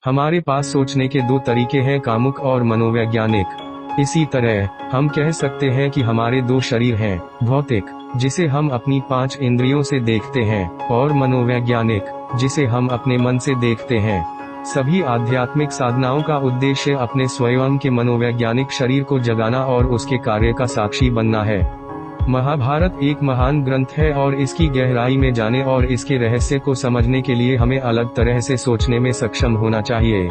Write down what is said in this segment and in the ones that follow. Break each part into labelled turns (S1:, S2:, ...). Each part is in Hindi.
S1: हमारे पास सोचने के दो तरीके हैं, कामुक और मनोवैज्ञानिक। इसी तरह हम कह सकते हैं कि हमारे दो शरीर हैं, भौतिक जिसे हम अपनी 5 इंद्रियों से देखते हैं, और मनोवैज्ञानिक जिसे हम अपने मन से देखते हैं। सभी आध्यात्मिक साधनाओं का उद्देश्य अपने स्वयं के मनोवैज्ञानिक शरीर को जगाना और उसके कार्य का साक्षी बनना है। महाभारत एक महान ग्रंथ है और इसकी गहराई में जाने और इसके रहस्य को समझने के लिए हमें अलग तरह से सोचने में सक्षम होना चाहिए।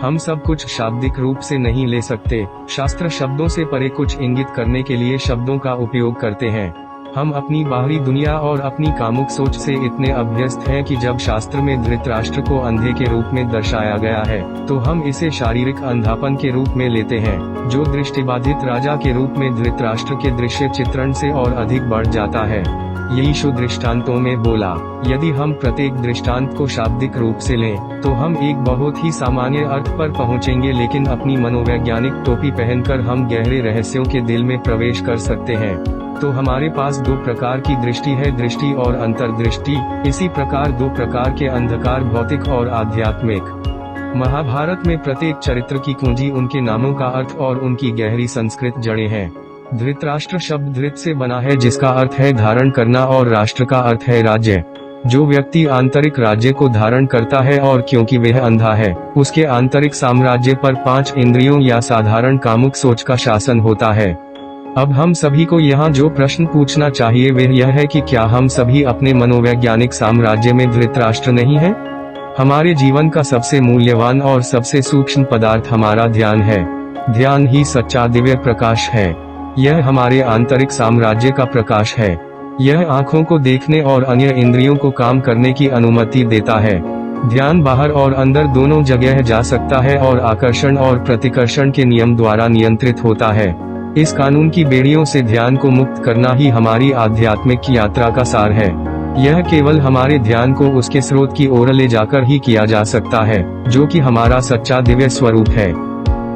S1: हम सब कुछ शाब्दिक रूप से नहीं ले सकते। शास्त्र शब्दों से परे कुछ इंगित करने के लिए शब्दों का उपयोग करते हैं। हम अपनी बाहरी दुनिया और अपनी कामुक सोच से इतने अभ्यस्त हैं कि जब शास्त्र में धृतराष्ट्र को अंधे के रूप में दर्शाया गया है तो हम इसे शारीरिक अंधापन के रूप में लेते हैं, जो दृष्टिबाधित राजा के रूप में धृतराष्ट्र के दृश्य चित्रण से और अधिक बढ़ जाता है। यीशु दृष्टांतों में बोला, यदि हम प्रत्येक दृष्टांत को शाब्दिक रूप से लें तो हम एक बहुत ही सामान्य अर्थ पर पहुंचेंगे, लेकिन अपनी मनोवैज्ञानिक टोपी पहनकर हम गहरे रहस्यों के दिल में प्रवेश कर सकते हैं। तो हमारे पास दो प्रकार की दृष्टि है, दृष्टि और अंतर्दृष्टि। इसी प्रकार दो प्रकार के अंधकार, भौतिक और आध्यात्मिक। महाभारत में प्रत्येक चरित्र की कुंजी उनके नामों का अर्थ और उनकी गहरी संस्कृत जड़ें हैं। धृतराष्ट्र शब्द धृत से बना है, जिसका अर्थ है धारण करना, और राष्ट्र का अर्थ है राज्य। जो व्यक्ति आंतरिक राज्य को धारण करता है और क्योंकि वह अंधा है, उसके आंतरिक साम्राज्य पर 5 इंद्रियों या साधारण कामुक सोच का शासन होता है। अब हम सभी को यहाँ जो प्रश्न पूछना चाहिए वह यह है कि क्या हम सभी अपने मनोवैज्ञानिक साम्राज्य में धृतराष्ट्र नहीं है? हमारे जीवन का सबसे मूल्यवान और सबसे सूक्ष्म पदार्थ हमारा ध्यान है। ध्यान ही सच्चा दिव्य प्रकाश है। यह हमारे आंतरिक साम्राज्य का प्रकाश है। यह आँखों को देखने और अन्य इंद्रियों को काम करने की अनुमति देता है। ध्यान बाहर और अंदर दोनों जगह जा सकता है और आकर्षण और प्रतिकर्षण के नियम द्वारा नियंत्रित होता है। इस कानून की बेड़ियों से ध्यान को मुक्त करना ही हमारी आध्यात्मिक यात्रा का सार है। यह केवल हमारे ध्यान को उसके स्रोत की ओर ले जाकर ही किया जा सकता है, जो कि हमारा सच्चा दिव्य स्वरूप है।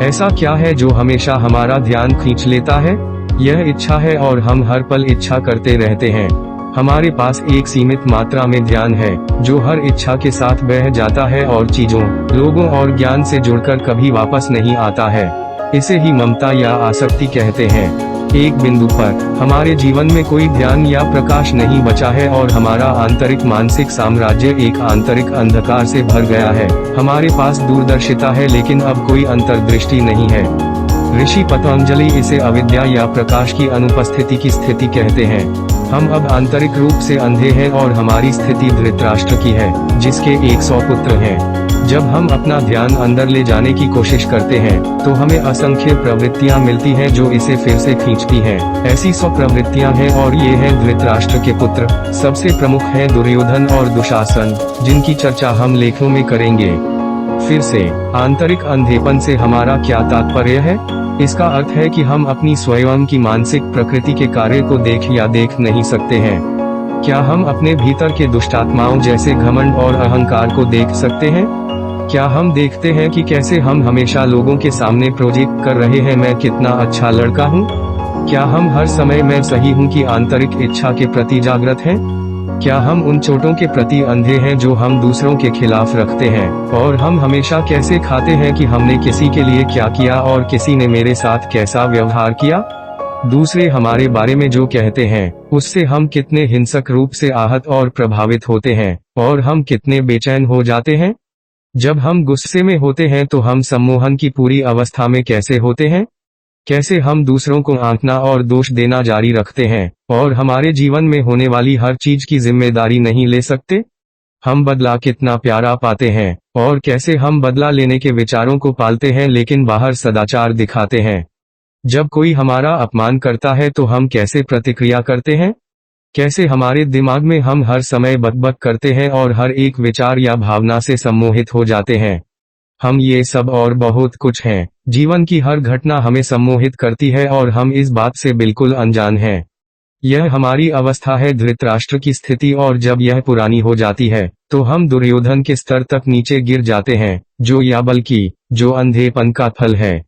S1: ऐसा क्या है जो हमेशा हमारा ध्यान खींच लेता है? यह इच्छा है, और हम हर पल इच्छा करते रहते हैं। हमारे पास एक सीमित मात्रा में ध्यान है, जो हर इच्छा के साथ बह जाता है और चीजों, लोगों और ज्ञान से जुड़कर कभी वापस नहीं आता है। इसे ही ममता या आसक्ति कहते हैं। एक बिंदु पर हमारे जीवन में कोई ध्यान या प्रकाश नहीं बचा है और हमारा आंतरिक मानसिक साम्राज्य एक आंतरिक अंधकार से भर गया है। हमारे पास दूरदर्शिता है, लेकिन अब कोई अंतर्दृष्टि नहीं है। ऋषि पतंजलि इसे अविद्या या प्रकाश की अनुपस्थिति की स्थिति कहते हैं। हम अब आंतरिक रूप से अंधे हैं और हमारी स्थिति धृतराष्ट्र की है, जिसके 100 पुत्र हैं। जब हम अपना ध्यान अंदर ले जाने की कोशिश करते हैं तो हमें असंख्य प्रवृत्तियां मिलती हैं जो इसे फिर से खींचती हैं। ऐसी 100 प्रवृत्तियां हैं और ये हैं धृतराष्ट्र के पुत्र। सबसे प्रमुख हैं दुर्योधन और दुशासन, जिनकी चर्चा हम लेखों में करेंगे। फिर से, आंतरिक अंधेपन से हमारा क्या तात्पर्य है? इसका अर्थ है कि हम अपनी स्वयं की मानसिक प्रकृति के कार्य को देख या देख नहीं सकते हैं। क्या हम अपने भीतर के दुष्टात्माओं जैसे घमंड और अहंकार को देख सकते हैं? क्या हम देखते हैं कि कैसे हम हमेशा लोगों के सामने प्रोजेक्ट कर रहे हैं, मैं कितना अच्छा लड़का हूँ? क्या हम हर समय मैं सही हूँ की आंतरिक इच्छा के प्रति जागृत हैं? क्या हम उन चोटों के प्रति अंधे हैं जो हम दूसरों के खिलाफ रखते हैं? और हम हमेशा कैसे खाते हैं कि हमने किसी के लिए क्या किया और किसी ने मेरे साथ कैसा व्यवहार किया? दूसरे हमारे बारे में जो कहते हैं, उससे हम कितने हिंसक रूप से आहत और प्रभावित होते हैं, और हम कितने बेचैन हो जाते हैं? जब हम गुस्से में होते हैं तो हम सम्मोहन की पूरी अवस्था में कैसे होते हैं? कैसे हम दूसरों को आंकना और दोष देना जारी रखते हैं, और हमारे जीवन में होने वाली हर चीज की जिम्मेदारी नहीं ले सकते? हम बदला कितना प्यारा पाते हैं, और कैसे हम बदला लेने के विचारों को पालते हैं लेकिन बाहर सदाचार दिखाते हैं। जब कोई हमारा अपमान करता है तो हम कैसे प्रतिक्रिया करते हैं? कैसे हमारे दिमाग में हम हर समय बकबक करते हैं और हर एक विचार या भावना से सम्मोहित हो जाते हैं। हम ये सब और बहुत कुछ हैं। जीवन की हर घटना हमें सम्मोहित करती है और हम इस बात से बिल्कुल अनजान हैं। यह हमारी अवस्था है, धृतराष्ट्र की स्थिति, और जब यह पुरानी हो जाती है तो हम दुर्योधन के स्तर तक नीचे गिर जाते हैं, जो या बल्कि जो अंधेपन का फल है।